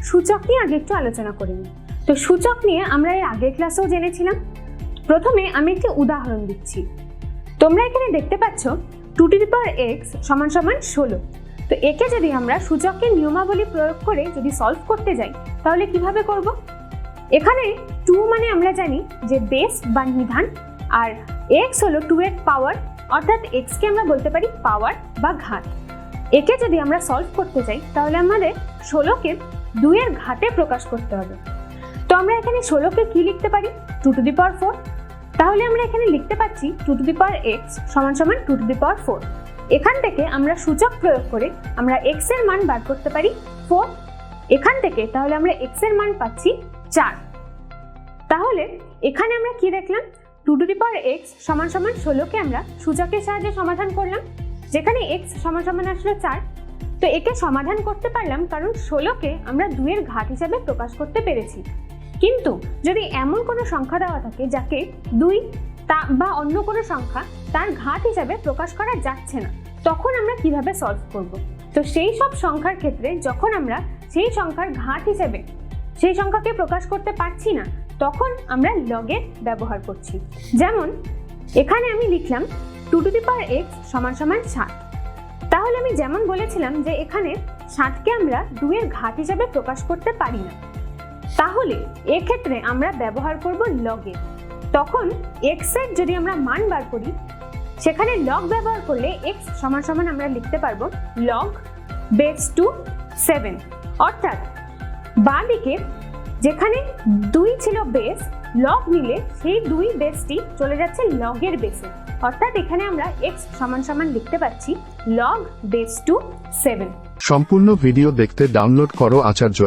সূচক নিয়ে আগে একটু আলোচনা করে নিই। তো সূচক নিয়ে আমরা এর আগের ক্লাসেও জেনেছিলাম। প্রথমে আমি একটি উদাহরণ দিচ্ছি। তোমরা এখানে দেখতে পাচ্ছ 2x সমান সমান 16। তো একে যদি আমরা সূচকের নিয়মাবলী প্রয়োগ করে যদি সলভ করতে যাই তাহলে কিভাবে করব? এখানে 2 মানে আমরা জানি যে বেস বা নিধান, আর x হলো 2 এর পাওয়ার, অর্থাৎ x কে আমরা বলতে পারি পাওয়ার বা ঘাত। একে যদি আমরা সলভ করতে যাই তাহলে আমাদের 16কে 2 এর ঘাতে প্রকাশ করতে হবে। তো আমরা এখানে 16কে কি লিখতে পারি? 2^4। তাহলে আমরা এখানে লিখতে পাচ্ছি 2x সমান সমান 2^4। এখান থেকে আমরা সূচক প্রয়োগ করে আমরা x এর মান বার করতে পারি 4। এখান থেকে তাহলে আমরা x এর মান পাচ্ছি 4। তাহলে এখানে আমরা কি দেখলাম? 2x সমান সমান 16কে আমরা সূচকের সাহায্যে সমাধান করলাম, যেখানে x সমান সমান আসলো 4। তো একে সমাধান করতে পারলাম কারণ 16কে আমরা 2 এর ঘাত হিসেবে প্রকাশ করতে পেরেছি। কিন্তু যদি এমন কোনো সংখ্যা দেওয়া থাকে যাকে 2 বা অন্য কোনো সংখ্যা তার ঘাত হিসেবে প্রকাশ করা যাচ্ছে না, তখন আমরা কিভাবে সলভ করব? তো সেই সব সংখ্যার ক্ষেত্রে যখন আমরা সেই সংখ্যার ঘাত হিসেবে সেই সংখ্যাকে প্রকাশ করতে পারছি না, তখন আমরা লগের ব্যবহার করছি। যেমন এখানে আমি লিখলাম 2x সমান সমান 7। তাহলে আমি যেমন বলেছিলাম যে এখানে 7কে আমরা 2 এর ঘাত হিসেবে প্রকাশ করতে পারি না, তাহলে এক্ষেত্রে আমরা ব্যবহার করব লগের। তখন x এর যদি আমরা মান বার করি, সেখানে লগ ব্যবহার করলে x সমান সমান আমরা লিখতে পারবো log বেস টু 7। অর্থাৎ বাঁ দিকে যেখানে 2 ছিল বেস, লগ নিলে সেই 2 বেসটি চলে যাচ্ছে লগের বেসে। অর্থাৎ এখানে আমরা x সমান সমান লিখতে পাচ্ছি log বেস টু 7। সম্পূর্ণ ভিডিও দেখতে ডাউনলোড করো আচার্য অ্যাপ।